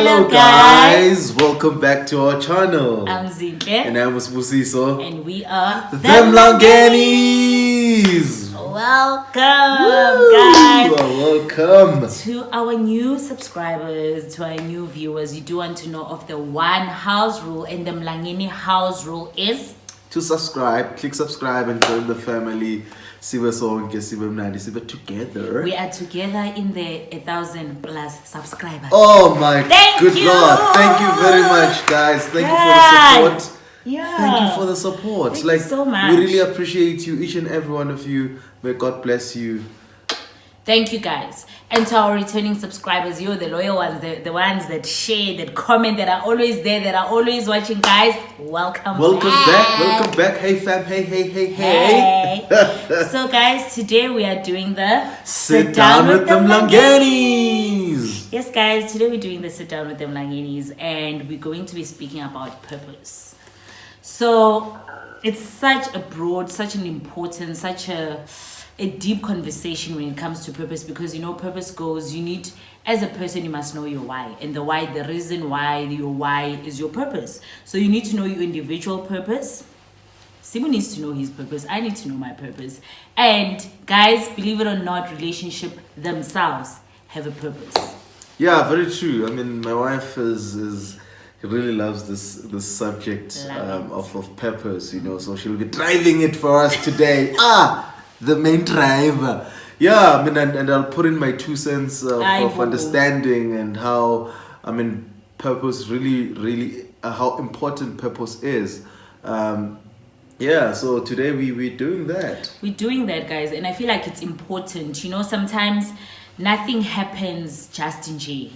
Hello guys, welcome back to our channel. I'm Zinke. And I'm Usibusiso. And we are the Mlangenis. Welcome guys. Welcome. To our new subscribers, to our new viewers. You do want to know of the one house rule, and the Mlangeni house rule is? To subscribe, click subscribe and join the family. Sibe together. We are together in the 1,000+ subscribers. Oh my good you. Lord. Thank you very much, guys. Thank you for the support. Yeah. Thank you for the support. Thank you so much. We really appreciate you, each and every one of you. May God bless you. Thank you guys. And to our returning subscribers, you're the loyal ones, the ones that share, that comment, that are always there, that are always watching, guys. Welcome back. Hey fam, hey. So guys, today we are doing the Sit Down with the Mlangenis. Yes guys, today we're doing the Sit Down with the Mlangenis, and we're going to be speaking about purpose. So it's such a broad, such an important, such a deep conversation when it comes to purpose, because purpose goes, you need, as a person, you must know your why, and the reason why your why is your purpose. So you need to know your individual purpose. Simon needs to know his purpose. I need to know my purpose. And guys, believe it or not, relationship themselves have a purpose. Yeah, very true. I mean, my wife she really loves this subject of purpose, so she'll be driving it for us today. The main driver. Yeah, I mean, and I'll put in my 2 cents of understanding and how, purpose really, how important purpose is. So today we're doing that. We're doing that, guys, and I feel like it's important. Sometimes nothing happens just in J.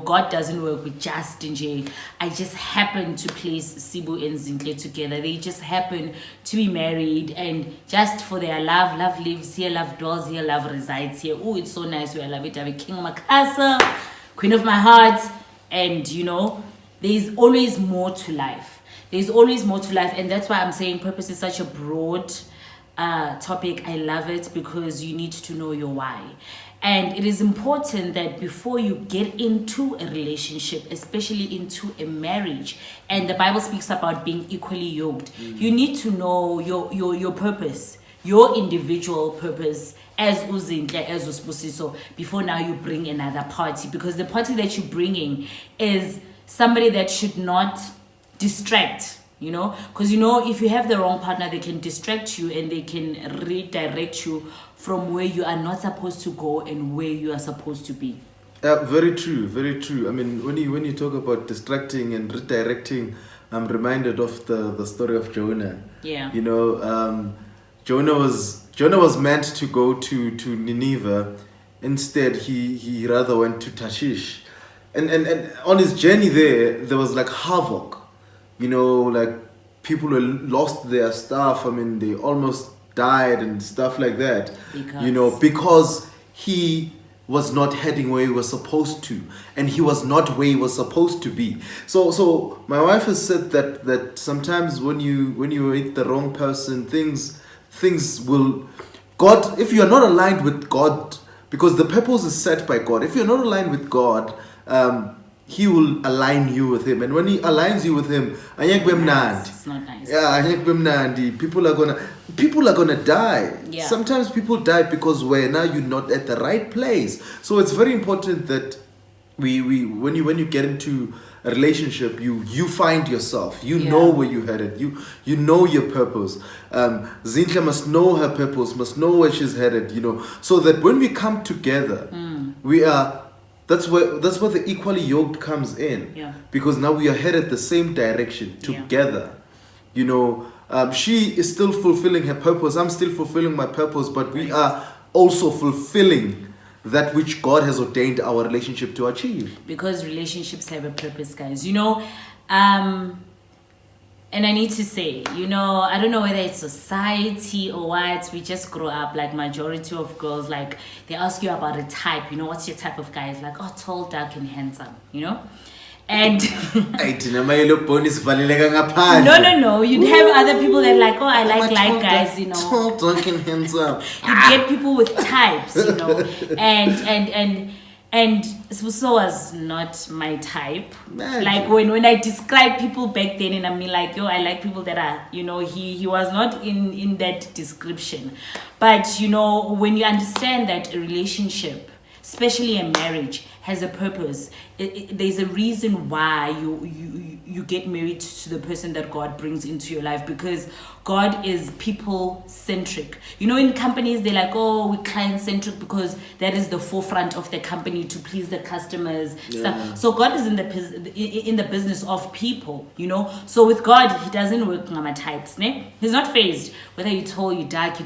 God doesn't work with just in J. I just happen to place Sibu and Zintle together. They just happen to be married, and just for their love lives here, love dwells here, love resides here. Oh, it's so nice where I love it. I'm a king of my castle, queen of my heart, and there's always more to life. There's always more to life, and that's why I'm saying purpose is such a broad topic. I love it because you need to know your why. And it is important that before you get into a relationship, especially into a marriage, and the Bible speaks about being equally yoked, you need to know your purpose, your individual purpose, as Uzintle, as Usbusiso, before now you bring another party. Because the party that you're bringing is somebody that should not distract. Because if you have the wrong partner, they can distract you and they can redirect you from where you are not supposed to go and where you are supposed to be. Very true. I mean, when you talk about distracting and redirecting, I'm reminded of the story of Jonah. Yeah. Jonah was meant to go to Nineveh. Instead, he rather went to Tarshish, and on his journey there was like havoc. Like people lost their stuff. They almost died and stuff like that. Because he was not heading where he was supposed to, and he was not where he was supposed to be. So my wife has said that sometimes when you meet the wrong person, things will, God, if you are not aligned with God, because the purpose is set by God. If you're not aligned with God, He will align you with Him, and when He aligns you with Him, it's not nice. Yeah, people are gonna die. Yeah. Sometimes people die because you're not at the right place. So it's very important that when you get into a relationship, you find yourself. You know where you're headed. You know your purpose. Zintle must know her purpose, must know where she's headed. So that when we come together, we are. That's where the equally yoked comes in. Yeah. Because now we are headed the same direction together. She is still fulfilling her purpose. I'm still fulfilling my purpose, but we are also fulfilling that which God has ordained our relationship to achieve. Because relationships have a purpose, guys. And I need to say, I don't know whether it's society or what, we just grow up, like majority of girls, like they ask you about a type, what's your type of guy? It's like, tall, dark, and handsome, And no, you'd have other people that like, I like light guys, Tall, dark, and handsome. You get people with types, and And Spuso was not my type. Imagine. Like when I describe people back then, and I mean like, yo, I like people that are, he was not in that description. But when you understand that a relationship, especially a marriage, has a purpose, there's a reason why you get married to the person that God brings into your life, because God is people centric. In companies they're like, oh, we're client centric because that is the forefront of the company, to please the customers. Yeah. So God is in the business of people. So with God, he doesn't work on types, ne? He's not phased whether you tall, you dark,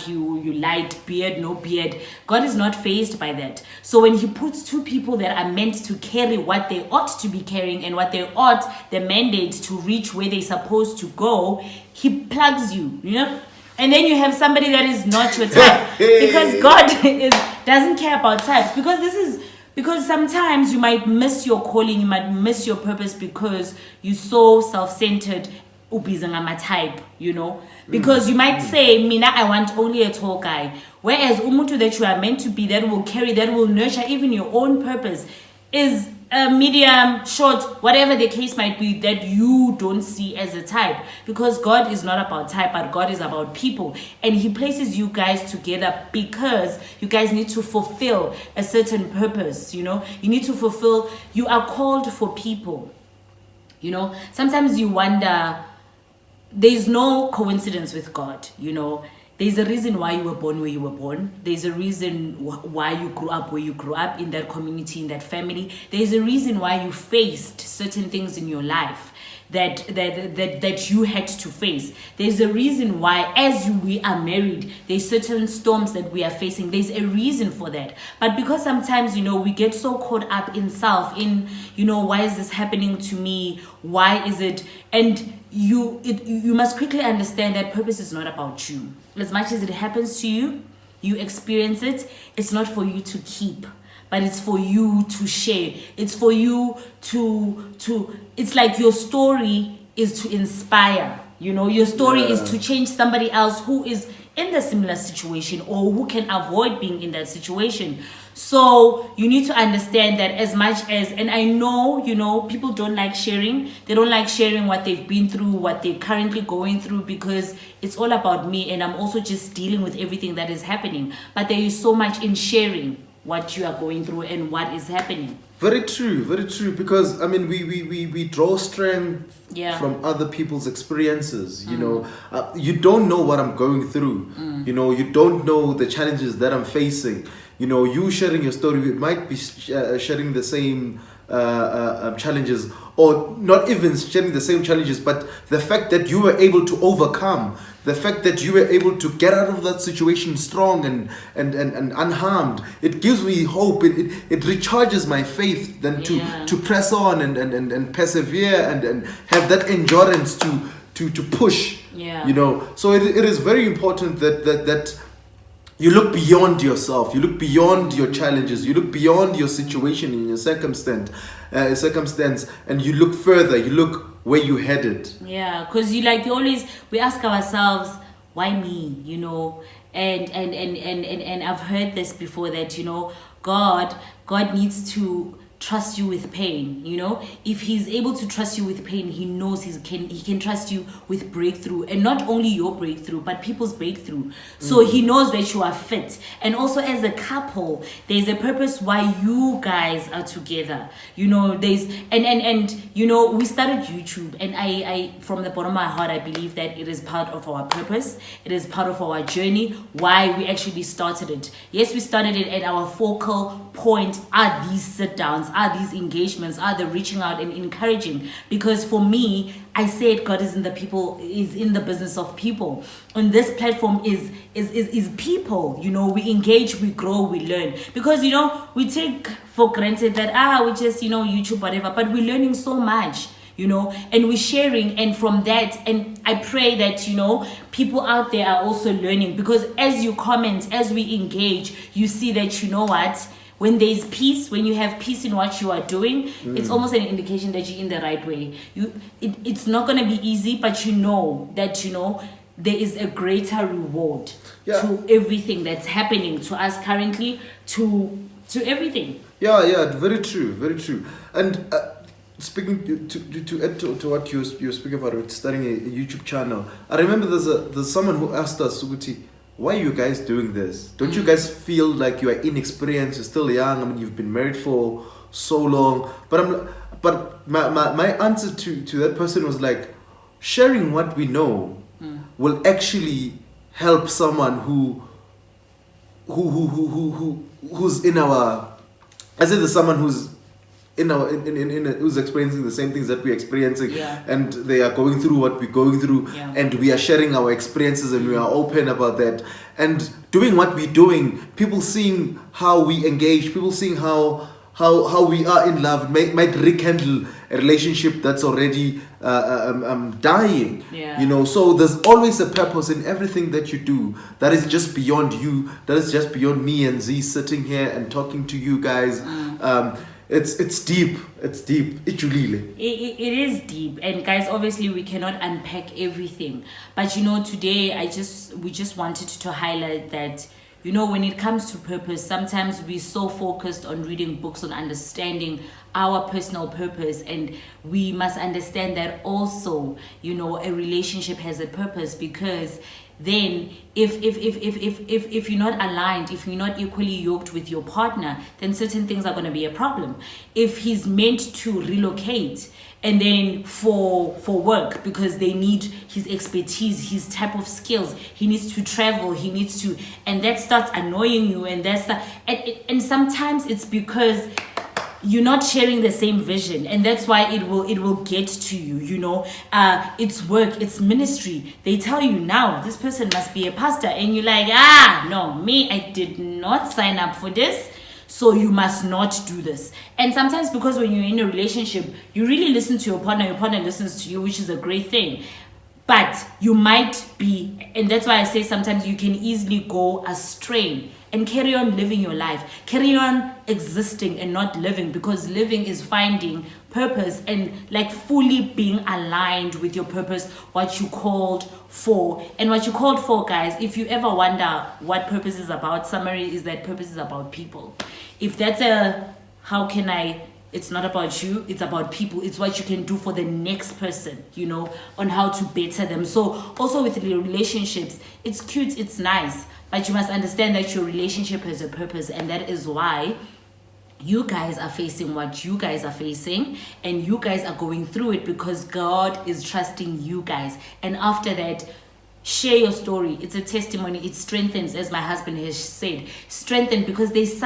you light, beard, no beard. God is not phased by that. So when he puts two people that are meant to carry what they ought to be carrying and what they ought, the mandate to reach where they're supposed to go, he plugs you, and then you have somebody that is not your type. Because God doesn't care about types, because sometimes you might miss your calling, you might miss your purpose because you're so self-centered, type, because you might say, Mina, I want only a tall guy, whereas umuntu that you are meant to be, that will carry, that will nurture even your own purpose, is a medium, short, whatever the case might be, that you don't see as a type. Because God is not about type, but God is about people, and he places you guys together because you guys need to fulfill a certain purpose. You need to fulfill, you are called for people. Sometimes you wonder, there's no coincidence with God. There's a reason why you were born where you were born. There's a reason why you grew up where you grew up, in that community, in that family. There's a reason why you faced certain things in your life that you had to face. There's a reason why, as we are married, there's certain storms that we are facing. There's a reason for that. But because sometimes, we get so caught up in self, in, why is this happening to me? Why is it? And you must quickly understand that purpose is not about you. As much as it happens to you, you experience it, it's not for you to keep, but it's for you to share. It's for you to it's like your story is to inspire. Your story is to change somebody else who is in the similar situation or who can avoid being in that situation. So you need to understand that as much as, and I know, people don't like sharing. They don't like sharing what they've been through, what they're currently going through, because it's all about me, and I'm also just dealing with everything that is happening. But there is so much in sharing what you are going through and what is happening. Very true, because we draw strength from other people's experiences. You don't know what I'm going through. You don't know the challenges that I'm facing. You sharing your story, we might be sharing the same challenges, or not even sharing the same challenges, but the fact that you were able to overcome, the fact that you were able to get out of that situation strong and unharmed, it gives me hope. It recharges my faith then to press on and persevere and have that endurance to push. So it is very important that you look beyond yourself, you look beyond your challenges, you look beyond your situation and your circumstance, and you look further, you look where you headed. Yeah, because we ask ourselves, why me? And I've heard this before, that God needs to trust you with pain. If he's able to trust you with pain, he knows he can trust you with breakthrough, and not only your breakthrough but people's breakthrough. So he knows that you are fit. And also, as a couple, there's a purpose why you guys are together. There's we started YouTube, and I from the bottom of my heart, I believe that it is part of our purpose. It is part of our journey, why we actually started it. Yes, we started it, and our focal point are these sit downs, are these engagements, are the reaching out and encouraging. Because for me, I said God is in the business of people. And this platform is people. We engage, we grow, we learn. Because we take for granted that we just YouTube, whatever, but we're learning so much. And we're sharing, and from that, and I pray that people out there are also learning, because as you comment, as we engage, you see that when there's peace, when you have peace in what you are doing, it's almost an indication that you're in the right way. It's not going to be easy, but that there is a greater reward Yeah. to everything that's happening to us currently, to everything. Yeah, very true, very true. And speaking to add to what you were speaking about with starting a YouTube channel, I remember there's someone who asked us, Suguti, why are you guys doing this? Don't you guys feel like you are inexperienced? You're still young. I mean, you've been married for so long. But my answer to that person was like, sharing what we know will actually help someone who's in our. I said there's someone who's who's experiencing the same things that we're experiencing, and they are going through what we're going through, and we are sharing our experiences, and we are open about that, and doing what we're doing. People seeing how we engage, people seeing how we are in love might rekindle a relationship that's already dying. You know, so there's always a purpose in everything that you do that is just beyond you, that is just beyond me and Z sitting here and talking to you guys. It's deep. It's deep. It is deep, and guys, obviously we cannot unpack everything. But you know, today we just wanted to highlight that, you know, when it comes to purpose, sometimes we're so focused on reading books, on understanding our personal purpose, and we must understand that also, you know, a relationship has a purpose, because then if you're not aligned, if you're not equally yoked with your partner, then certain things are going to be a problem. If he's meant to relocate and then for work, because they need his expertise, his type of skills, he needs to travel, he needs to, and that starts annoying you, and and sometimes it's because you're not sharing the same vision, and that's why it will get to you. You know, it's work, it's ministry. They tell you now this person must be a pastor, and you're like, no, me, I did not sign up for this, so you must not do this. And sometimes, because when you're in a relationship, you really listen to your partner listens to you, which is a great thing. But you might be, and that's why I say sometimes you can easily go astray and carry on living your life, carry on existing and not living, because living is finding purpose and like fully being aligned with your purpose, what you called for. And what you called for, guys, if you ever wonder what purpose is about, summary is that purpose is about people. If that's it's not about you, it's about people. It's what you can do for the next person, you know, on how to better them. So also with the relationships, it's cute, it's nice, but you must understand that your relationship has a purpose, and that is why you guys are facing what you guys are facing, and you guys are going through it because God is trusting you guys. And after that, share your story. It's a testimony. It strengthens, as my husband has said, strengthen, because there's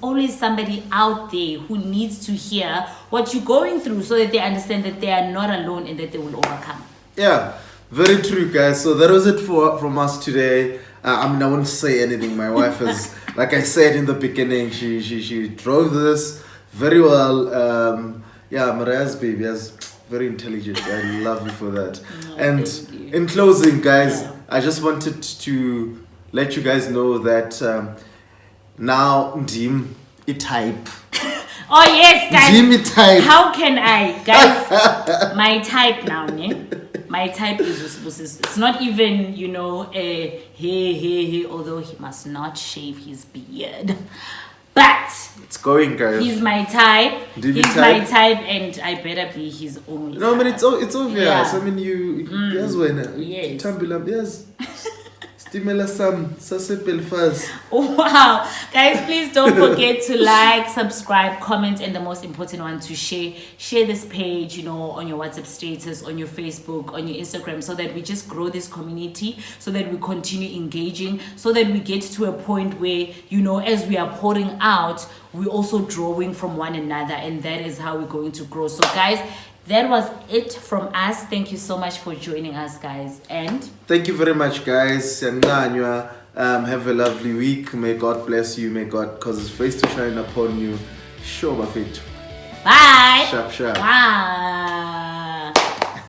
always somebody out there who needs to hear what you're going through, so that they understand that they are not alone and that they will overcome. Yeah, very true, guys. So that was it from us today. I won't say anything. My wife is, like I said in the beginning, she drove this very well. Maria's baby is very intelligent. I love you for that. And in closing, guys, I just wanted to let you guys know that now Ndim type. Oh yes, guys. Ndim type. How can I, guys? My type now, ne? My type is it's not even, you know, hey, although he must not shave his beard. But it's going, guys. He's my type. My type, and I better be his only type. No, but it's obvious. Yeah. I mean, yes, when yes. Stimela sam sasepel faz. Wow, guys, please don't forget to like, subscribe, comment, and the most important one, to share this page, you know, on your WhatsApp status, on your Facebook, on your Instagram, so that we just grow this community, so that we continue engaging, so that we get to a point where, you know, as we are pouring out, we're also drawing from one another, and that is how we're going to grow. So guys, that was it from us. Thank you so much for joining us, guys. And thank you very much, guys. Have a lovely week. May God bless you. May God cause his face to shine upon you. Sure, Bafet. bye. Sharp. Bye.